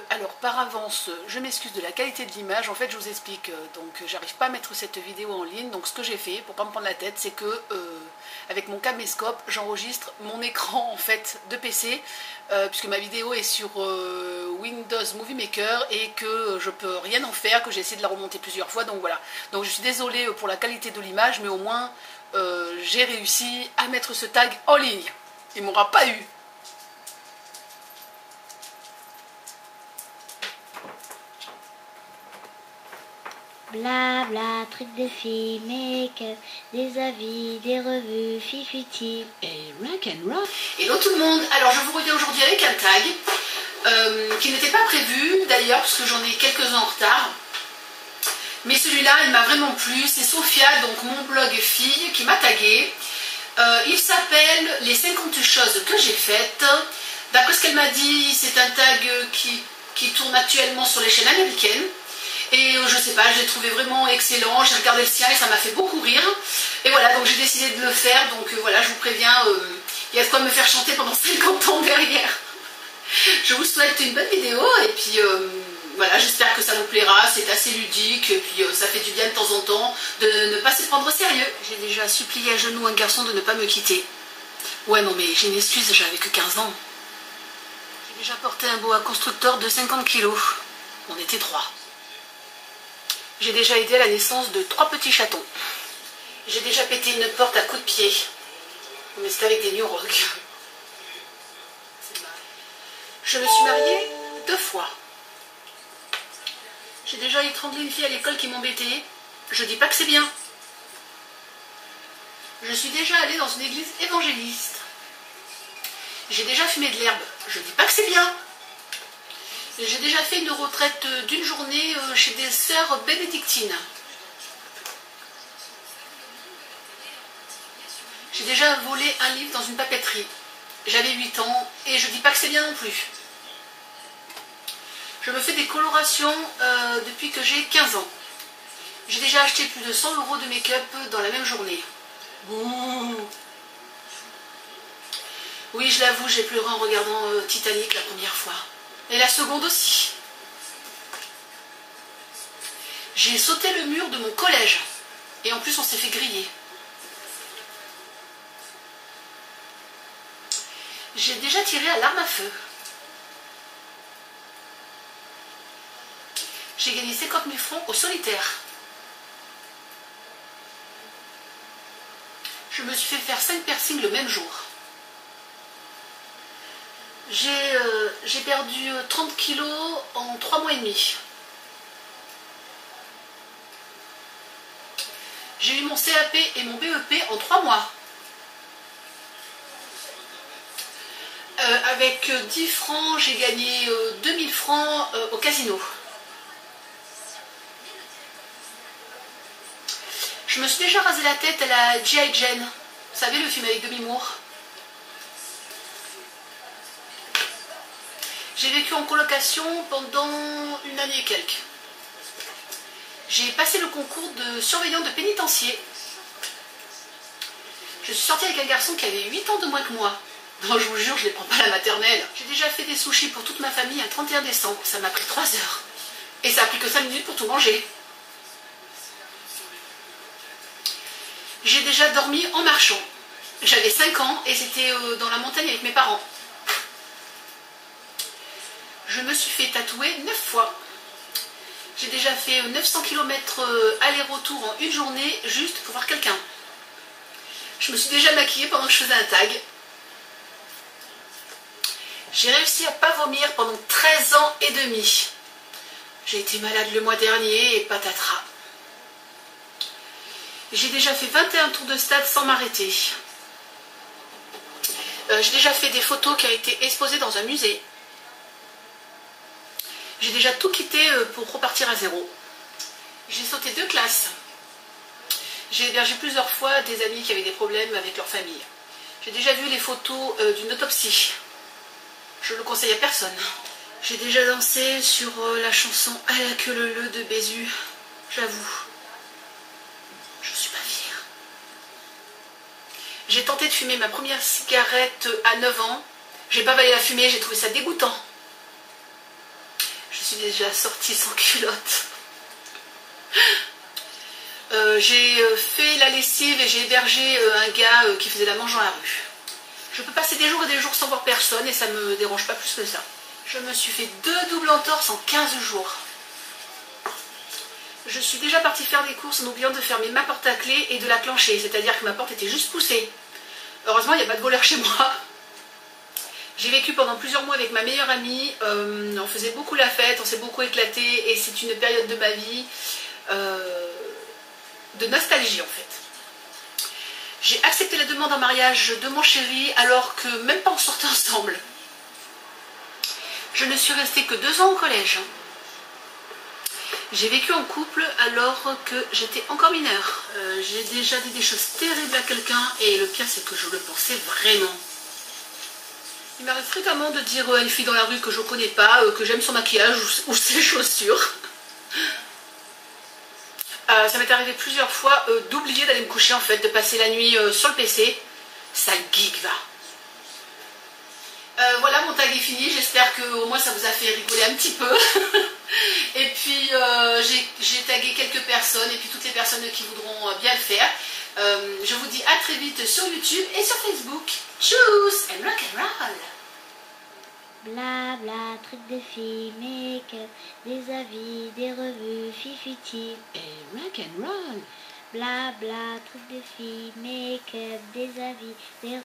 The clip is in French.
Alors par avance, je m'excuse de la qualité de l'image. En fait, je vous explique. Donc, j'arrive pas à mettre cette vidéo en ligne. Donc, ce que j'ai fait pour pas me prendre la tête, c'est que avec mon caméscope, j'enregistre mon écran en fait de PC, puisque ma vidéo est sur Windows Movie Maker et que je peux rien en faire, que j'ai essayé de la remonter plusieurs fois. Donc voilà. Donc, je suis désolée pour la qualité de l'image, mais au moins j'ai réussi à mettre ce tag en ligne. Il m'aura pas eu. Blabla, trucs de filles, make-up, des avis, des revues, fifuti Et rock'n'roll. Hello tout le monde, alors je vous reviens aujourd'hui avec un tag qui n'était pas prévu d'ailleurs parce que j'en ai quelques-uns en retard. Mais celui-là il m'a vraiment plu, c'est Sophia, donc mon blog fille qui m'a tagué. Il s'appelle les 50 choses que j'ai faites. D'après ce qu'elle m'a dit, c'est un tag qui tourne actuellement sur les chaînes américaines. Et je sais pas, je l'ai trouvé vraiment excellent, j'ai regardé le sien et ça m'a fait beaucoup rire. Et voilà, donc j'ai décidé de le faire, donc voilà, je vous préviens, il y a de quoi me faire chanter pendant 50 ans derrière. Je vous souhaite une bonne vidéo et puis voilà, j'espère que ça vous plaira, c'est assez ludique et puis ça fait du bien de temps en temps de ne pas se prendre au sérieux. J'ai déjà supplié à genoux un garçon de ne pas me quitter. Ouais non mais j'ai une excuse, j'avais que 15 ans. J'ai déjà porté un boa constructeur de 50 kg, on était 3. J'ai déjà aidé à la naissance de 3 petits chatons. J'ai déjà pété une porte à coups de pied. Mais c'était avec des New Rock. Je me suis mariée 2 fois. J'ai déjà étranglé une fille à l'école qui m'embêtait. Je dis pas que c'est bien. Je suis déjà allée dans une église évangéliste. J'ai déjà fumé de l'herbe. Je dis pas que c'est bien. J'ai déjà fait une retraite d'une journée chez des sœurs bénédictines. J'ai déjà volé un livre dans une papeterie. J'avais 8 ans et je dis pas que c'est bien non plus. Je me fais des colorations depuis que j'ai 15 ans. J'ai déjà acheté plus de 100 € de make-up dans la même journée. Ouh. Oui, je l'avoue, j'ai pleuré en regardant Titanic la première fois. Et la seconde aussi. J'ai sauté le mur de mon collège. Et en plus, on s'est fait griller. J'ai déjà tiré à l'arme à feu. J'ai gagné 50 000 francs au solitaire. Je me suis fait faire 5 piercings le même jour. J'ai perdu 30 kilos en 3 mois et demi. J'ai eu mon CAP et mon BEP en 3 mois. Avec 10 francs, j'ai gagné 2000 francs au casino. Je me suis déjà rasé la tête à la G.I. Jane. Vous savez, le film avec Demi Moore. J'ai vécu en colocation pendant 1 année et quelques. J'ai passé le concours de surveillant de pénitencier. Je suis sortie avec un garçon qui avait 8 ans de moins que moi. Non, je vous jure, je ne les prends pas à la maternelle. J'ai déjà fait des sushis pour toute ma famille un 31 décembre. Ça m'a pris 3 heures. Et ça a pris que 5 minutes pour tout manger. J'ai déjà dormi en marchant. J'avais 5 ans et c'était dans la montagne avec mes parents. Je me suis fait tatouer 9 fois. J'ai déjà fait 900 km aller-retour en une journée juste pour voir quelqu'un. Je me suis déjà maquillée pendant que je faisais un tag. J'ai réussi à ne pas vomir pendant 13 ans et demi. J'ai été malade le mois dernier et patatras. J'ai déjà fait 21 tours de stade sans m'arrêter. J'ai déjà fait des photos qui ont été exposées dans un musée. J'ai déjà tout quitté pour repartir à zéro. J'ai sauté 2 classes. J'ai hébergé plusieurs fois des amis qui avaient des problèmes avec leur famille. J'ai déjà vu les photos d'une autopsie. Je ne le conseille à personne. J'ai déjà dansé sur la chanson « À la queue leu leu » de Bézu. J'avoue. Je suis pas fière. J'ai tenté de fumer ma première cigarette à 9 ans. J'ai pas avalé la fumée, j'ai trouvé ça dégoûtant. suis déjà sortie sans culotte. J'ai fait la lessive et j'ai hébergé un gars qui faisait la manche dans la rue. Je peux passer des jours et des jours sans voir personne et ça me dérange pas plus que ça. Je me suis fait 2 doubles entorses en 15 jours. Je suis déjà partie faire des courses en oubliant de fermer ma porte à clé et de la clencher, c'est-à-dire que ma porte était juste poussée. Heureusement, il n'y a pas de voleur chez moi. J'ai vécu pendant plusieurs mois avec ma meilleure amie, on faisait beaucoup la fête, on s'est beaucoup éclaté et c'est une période de ma vie de nostalgie en fait. J'ai accepté la demande en mariage de mon chéri alors que même pas on sortait ensemble. Je ne suis restée que 2 ans au collège. J'ai vécu en couple alors que j'étais encore mineure. J'ai déjà dit des choses terribles à quelqu'un et le pire c'est que je le pensais vraiment. Il m'arrive fréquemment de dire à une fille dans la rue que je ne connais pas, que j'aime son maquillage ou ses chaussures. Ça m'est arrivé plusieurs fois d'oublier d'aller me coucher en fait, de passer la nuit sur le PC. Sale geek va. Voilà, mon tag est fini, j'espère que au moins ça vous a fait rigoler un petit peu. Et puis j'ai tagué quelques personnes et puis toutes les personnes qui voudront bien le faire. Je vous dis à très vite sur YouTube et sur Facebook. Tchuss and rock and roll. Bla bla, truc de filles, make-up, des avis, des revues, fifutiles. Et rock and roll. Bla bla, truc de filles, make-up, des avis, des